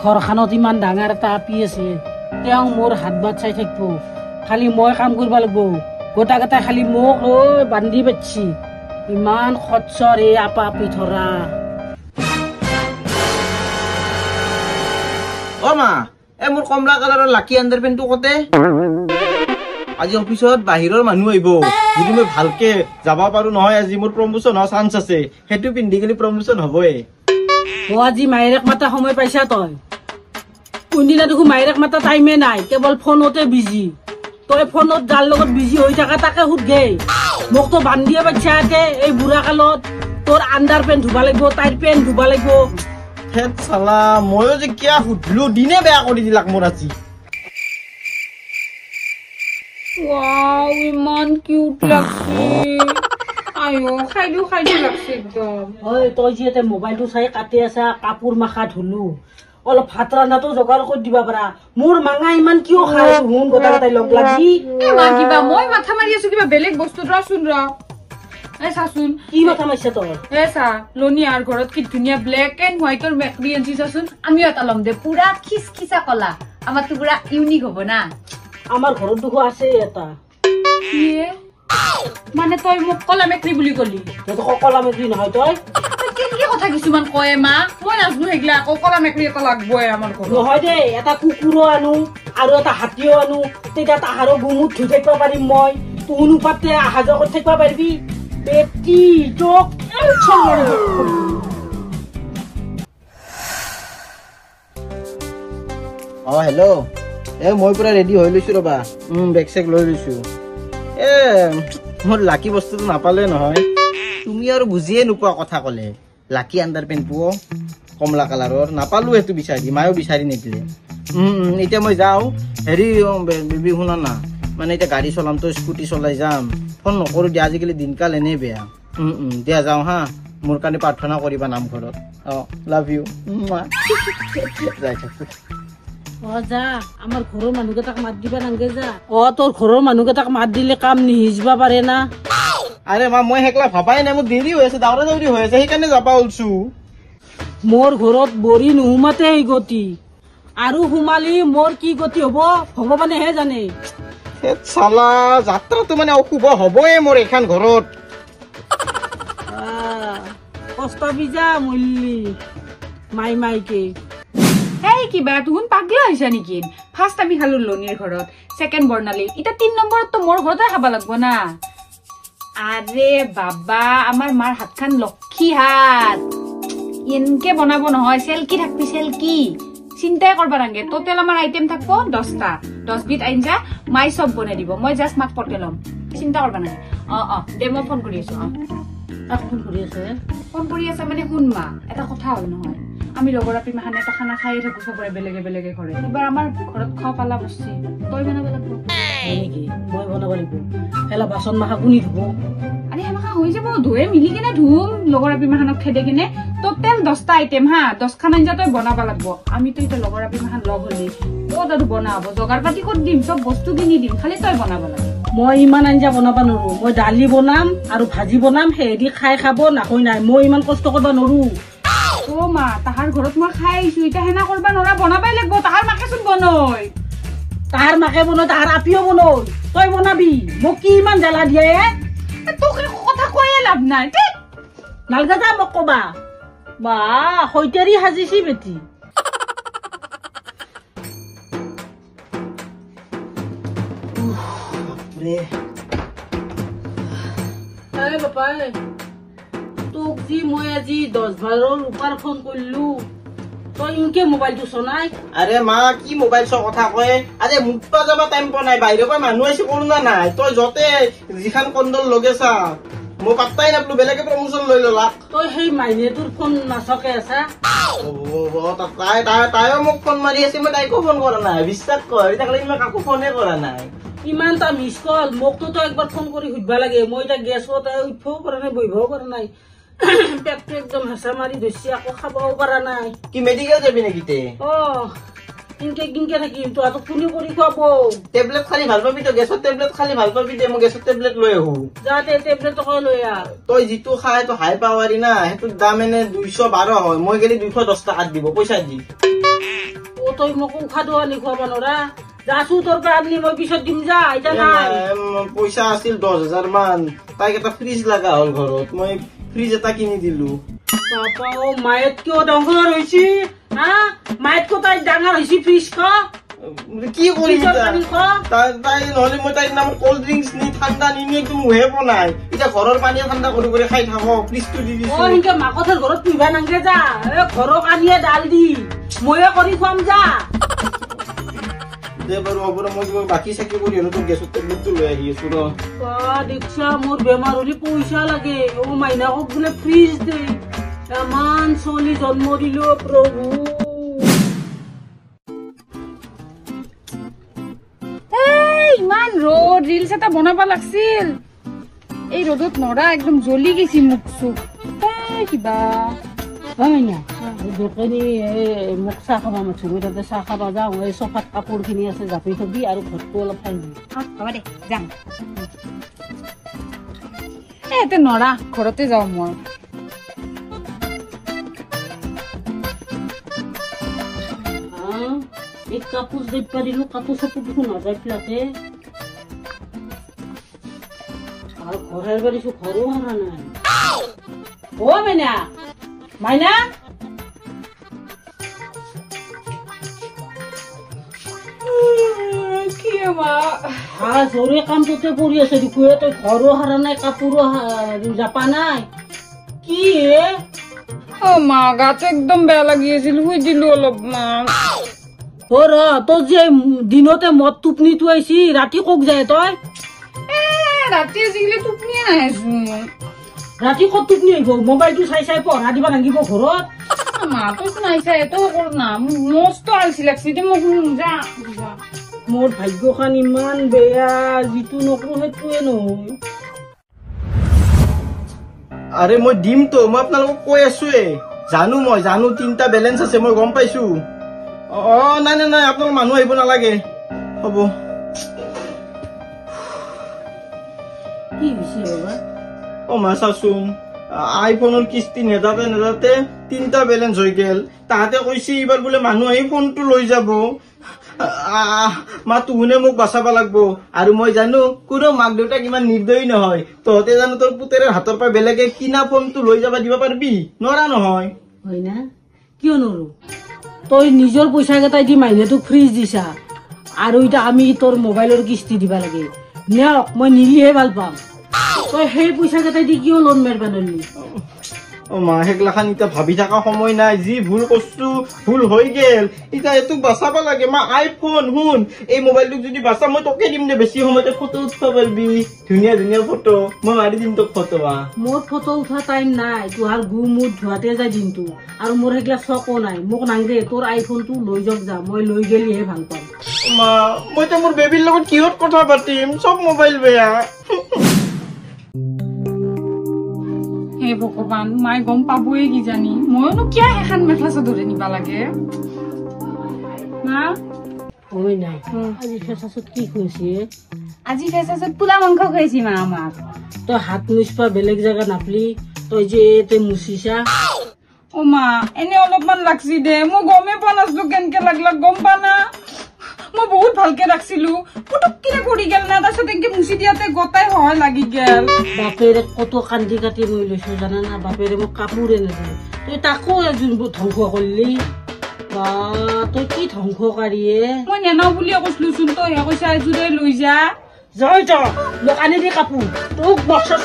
ঘৰখনত ইমান ডাঙৰ এটা আপি আছে তেওঁ মোৰ হাত বাট চাই থাকিব খালি মই কাম কৰিব লাগিব গোটা গোটাই খালি মোক বান্ধি পাচ্ছি ইমান খচ্চৰ এই আপা আপি ধৰা অ মা মোৰ কমলা কালাৰৰ লাকি আণ্ডাৰপেণ্টটো কতে আজি অফিসত বাহিৰৰ মানুহ আহিব যদি মই ভালকে যাব পাৰো নহয় আজি মোৰ প্ৰমোশন হোৱাৰ চান্স আছে হেতু পিন্ধি গলি প্ৰমোশন হ'বই আজি মাইৰেক মাতা সময় পাইছা তই কোনদিনা দেখো মাইৰেক মাতা টাইমে নাই কেৱল ফোনতে বিজি তই ফোনত যাৰ লগত বিজি হৈ থাকা তাকে সুধে মোক তো বান্ধিয়ে পাইছাকে এই বুঢ়া কালত তোৰ আণ্ডাৰপেণ্ট ধুবা লাগিব তাইৰ পেণ্ট ধুবা লাগিব হেত চালা ময়ো যে কিয় সুধিলো দিনে বেয়া কৰি দিলাক মোৰ আজি Wow, ইমান কিউট লাগছে আয়ো খাইলো লাগছে একদম ঐ তই যিহেতু মোবাইলটো চাই কাটি আছা কাপোৰ মাখা ধুলো অলপ ভাত ৰান্ধাটো যোগাৰ কৰি দিবা পাৰা মোৰ মাঙা ইমান কিয় খাই আছো হুন গোটা গোটাই লগ লাগি কিবা মই মাথা মাৰি আছো কিবা বেলেগ বস্তু ৰচোন ৰ চাচোন কি মাথা মাৰিছা তই চা লনিয়াৰ ঘৰত কি ধুনীয়া ব্লেক এণ্ড হোৱাইটৰ মেকৰি আনছি চাচোন আমিও এটা ল'ম দে পুৰা খিচখিচা কলা আমাৰতো পুৰা ইউনিক হ'ব না আমাৰ ঘৰত দুখ আছে এটা মানে তই মোক কলা মেকৰি বুলি কলি কলা মেকৰি নহয় তই কেনেকে কথা কিছুমান কয় মা মই নাজনো সেইগিলা আকৌ কলা মেকৰি এটা লাগবই আমাৰ ঘৰত নহয় দে এটা কুকুৰো আনো আৰু এটা হাতীও আনো তেতিয়া তাহাৰো গুমুত ধুই থাকিব পাৰিম মই তোনো পাতে অহা যোৱা কৰি থাকিব পাৰিবি বেটি চোক হেল্ল' মই পুৰা ৰেডি হৈ লৈছো ৰবা বেগ চেগ লৈ লৈছো মোৰ লাকি বস্তুটো নাপালে নহয় তুমি আৰু বুজিয়ে নোপোৱা কথা কলে লাকি আণ্ডাৰপেণ্ট পুৱ কমলা কালাৰৰ নাপালো সেইটো বিচাৰি মায়েও বিচাৰি নিদিলে এতিয়া মই যাওঁ হেৰি বেবী শুনা না মানে এতিয়া গাড়ী চলাম তো স্কুটি চলাই যাম ফোন নকৰো দিয়া আজিকালি দিনকাল এনেই বেয়া দিয়া যাওঁ হা মোৰ কাৰণে প্ৰাৰ্থনা কৰিবা নামঘৰত লাভ ইউ যা আমাৰ ঘৰৰ মানুহকেইটাক মাত দিবা নাংগে যা তোৰ ঘৰৰ মানুহকেইটাক মাত দিলে কাম নিহিজিবা পাৰে না আৰে মা মই হেকলা ভাবাই নাই মোৰ দেৰি হৈ আছে দাউৰা দাউৰি হৈ আছে সেইকাৰণে যাবা ওলছো মোৰ ঘৰত বৰি নুহুমাতে এই গতি আৰু সোমালি মোৰ কি গতি হব ভগৱানেহে জানে চালা যাত্ৰাটো মানে অশুভ হবয়ে মোৰ এখন ঘৰত কষ্ট বিজা মল্লি মাই মাইকে এই কিবা তুহুন পাগলা হৈছা নেকি ফাৰ্ষ্ট আমি খালো লনিৰ ঘৰত সেকেন্ড বৰ্ণালী এতিয়া 3 নম্বৰত মোৰ ঘৰতে খাবা লাগব না আৰে বাবা আমাৰ মাৰ হাতখান লক্ষী হাত এনকে বনাব নহয় সেলকি থাকবি সেলকি চিন্তাই কৰবা নাগে টোটেল আমাৰ আইটেম থাকবো 10টা 10 বিধ আঞ্জা মাই সব বনাই দিব মই জাস্ট মাক পটে লম চিন্তা কৰবা নাগে দে মই ফোন কৰি আছো ফোন কৰি আছে মানে শুন মা এটা কথা হ'ল নহয় আমি লগৰ আপি মাহানে এটা খানা খাই থাকো সবৰে বেলেগে বেলেগে ঘৰে এবাৰ আমাৰ ঘৰত খাওয়া পালা বসছি তই বনাব লাগব নেকি মই বনাব লাগিব হেলা বাসন মাখা কোনি ধুব আরে হেমাখা হৈ যাব ধুয়ে মিলি কিনে ধুম লগৰ আপি মাহানক খেদে কিনে টোটেল 10টা আইটেম হা 10 খান আঞ্জা তই বনাব লাগব আমি তো এটা লগৰ আপি মাহান লগ হলি কত আৰু বনাব জগাৰ পাতি কত দিম সব বস্তু কিনি দিম খালি তই বনাব লাগে মই ইমান আঞ্জা বনাব নৰো মই দালি বনাম আৰু ভাজি বনাম হেৰি খাই খাব নাকৈ নাই মই ইমান কষ্ট কৰিব নৰো ও মা তাহাৰ ঘৰত মই খাই আইছো এটা হেনা কৰবা নৰা বনাবাই লাগব তাহার মাকে শুন বনই তাহার মাকে বনই তাহার আপিও বনই তই বনাবি মোক কি ইমান জ্বালা দিয়ে তোকে কথা কয়ে লাভ নাই নালগা যা মোক কবা বা হইতারি হাজিছি বেটি আরে বাবা তোক যি মই আজি 10-12ৰ ওপৰ ফোন কৰিলো তই ইনকে মোবাইলটো চলাই আরে মা কি মোবাইল চ কথা কয় আরে মুক্তা যাবা টাইম প নাই বাইরে কয় মানুহ আছে কৰোনা নাই তই যতে জিখান কণ্ডল লগে চা মই পাত্তাই নাপলো বেলেগে প্ৰমোশন লৈ ললা তই সেই মাইনেটোৰ ফোন নাচকে আছা তাইও মোক ফোন মাৰি আছে মই তাইকো ফোন কৰা নাই বিশ্বাস কৰ এতিয়া মই কাকো ফোনে কৰা নাই ইমান তা মিছ কল মোকতো তই একবাৰ ফোন কৰি সুধবা লাগে মই এতিয়া গেছত উঠবও পৰা নাই বহিবও পৰা নাই পেটটো একদম হেঁচা মাৰি ধৰিছে আকৌ খাবও পৰা নাই কি মেডিকেল যাবি নেকি তে কিনকে থাকিম তহঁতক কোনে কৰি খুৱাব টেবলেট খালি ভাল পাবি তই গেছৰ টেবলেট খালি ভাল পাবি দে মই গেছৰ টেবলেট লৈ আহো যাতে টেবলেট টকা লৈ আহ তই যিটো খাই তো হাই পাৱাৰী না সেইটোৰ দাম এনে 212 হয় মই গেলি 210 টকাত দিব পইচা দি ও তই মোক উশাহ দোৱালি খুৱাব নৰা যাচো তোৰ পৰা আনি মই পিছত দিম যা এটা নাই পইচা আছিল 10,000 মান তাইক এটা ফ্ৰিজ লাগা হ'ল ঘৰত মই ফ্ৰিজ এটা কিনি দিলো বাবা ও মায়েত কিয় ডাঙৰ হৈছি হা মায়েত কো তাই ডাঙৰ হৈছি ফ্ৰিজ খ কি কৰিম ফ্ৰিজৰ পানী খ তাই নহলে মই তাইৰ নামত কোল্ড ড্ৰিংকস নি ঠাণ্ডা নি একদম মুহে বনাই এতিয়া ঘৰৰ পানী ঠাণ্ডা কৰি খাই থাকো ফ্ৰিজটো দি দিছো ও ইনকে মাকতৰ ঘৰত পিবা নাংগে যা এ ঘৰৰ কানিয়ে ডাল দি ময়ে কৰি খুৱাম যা দে বাৰু হ'ব মই কিবা বাকি চাকি কৰি হলো তোৰ গেছৰ টেবলেটটো লৈ আহি আছো ৰ দীক্ষা মোৰ বেমাৰ হলে পইচা লাগে ও মাইনাকক বোলে ফ্ৰিজ দে এমান চলি জন্ম দিলো প্ৰভু ইমান ৰ'দ ৰিলছ এটা বনাব লাগছিল এই ৰ'দত নৰা একদম জ্বলি গেছি মুখ চুখ কিবা মাইনা দোকানী মোক চাহ খাবা মাছো মই তাতে চাহ খাবা যাওঁ এই চফাত কাপোৰখিনি আছে জাপি থবি আৰু ঘৰটো অলপ ঠাণ্ডা হ'ব দে যাম এতে নৰা ঘৰতে যাওঁ মই এই কাপোৰ দিব পাৰিলো কাপোৰ চাপোৰ দেখোন নাযায় ফ্লাতে আৰু ঘৰৰ বাৰীছো ঘৰো হাৰা নাই ও মাইনা মাইনা কি মা জোৰে কামটোতে পৰি আছে দেখুৱে তই ঘৰো হাৰা নাই কাপোৰো জাপা নাই কি অ মা গাটো একদম বেয়া লাগি আছিল শুই দিলো অলপমান তোৰ যে দিনতে মদ টোপনিটো আহিছি ৰাতি কক যায় তই ৰাতি আজিকালি টোপনিয়ে নাহেচোন ৰাতি ক'ত টোপনি আহিব মোবাইলটো চাই চাই পঢ়া দিব লাগিব ঘৰত মা তোচোন আহিছা এইটো কৰ না মস্ত আলচি লাগছি দে মোক যা মোৰ ভাগ্যখন ইমান বেয়া যিটো নকৰো সেইটোৱে নহয় আৰে মই দিম তো মই আপোনালোকক কৈ আছোৱে জানো 3টা বেলেঞ্চ আছে মই গম পাইছো নাই আপোনালোক মানুহ আহিব নালাগে হ'ব কি হৈছে বাবা মা চাচোন আইফোনৰ কিস্তি নেদাতে 3টা বেলেঞ্চ হৈ গেল তাহাঁতে কৈছে এইবাৰ বোলে মানুহ আহি ফোনটো লৈ যাব মা তুহুনে মোক বাচাব লাগব আৰু মই জানো কোনো মাক দেউতাক ইমান নিৰ্দয়ী নহয় তহঁতে জানো তোৰ পুতেৰৰ হাতৰ পৰা বেলেগে কিনা ফোনটো লৈ যাব দিব পাৰিবি নৰা নহয় হয় না কিয় নৰো তই নিজৰ পইচা কেইটাই দি মাইনাটোক ফ্ৰিজ দিছা আৰু এতিয়া আমি তোৰ মোবাইলৰ কিস্তি দিবা লাগে নেওক মই নিলিহে ভাল পাম তই সেই পইচা কেইটাই দি কিয় লোন মাৰিবা নলি মা সেইগিলাখান এতিয়া ভাবি থকা সময় নাই যি ভুল কৰছো ভুল হৈ গেল এতিয়া এইটোক বাচাব লাগে মা আইফোন শুন এই মোবাইলটোক যদি বাচা মই তোকে দিম দে বেছি সময়তে ফটো উঠব পাৰিবি ধুনীয়া ফটো মই মাৰি দিম তোক ফটো মোৰ ফটো উঠা টাইম নাই তোহাৰ গু মুঠ ধোৱাতে যায় দিনটো আৰু মোৰ সেইগিলা চকো নাই মোক নাংগে তোৰ আইফোনটো লৈ যাওক যা মই লৈ গেলিহে ভাল পাম মা মই তো মোৰ বেবীৰ লগত কিহত কথা পাতিম চব মোবাইল বেয়া হে ভগৱান মায়ে গম পাবই কিজানি মইনো কিয় এখন মেখেলা চাদৰে নিবা লাগে মা হয় নাই আজি ফেচাছত কি খুৱাইছে আজি ফেচাছত পোলা মাংস খুৱাইছি মা আমাক তই হাত মুচপা বেলেগ জাগা নাপলি তই যে এতে মুচিছা অ মা এনে অলপমান লাগছি দে মই গমে পোৱা নাছিলো কেনকে লাগলা গম পা না মই বহুত ভালকে ৰাখছিলো পুটুককিনে কৰি গেল না তাৰপিছত এনেকে মুচি দিয়াতে গোটাই হয় লাগি গেল বাপেৰে কত কান্দি কাটি মই লৈছো জানা না বাপেৰে মোক কাপোৰে নেদিয়ে তই তাকো যোনবোৰ ধ্বংস কৰিলি বা তই কি ধ্বংসকাৰীয়ে মই নেনাও বুলিয়ে কৈছিলোচোন তইহে কৈছা এযোৰে লৈ যা জয় মোক আনি দি কাপোৰ তোক বছৰ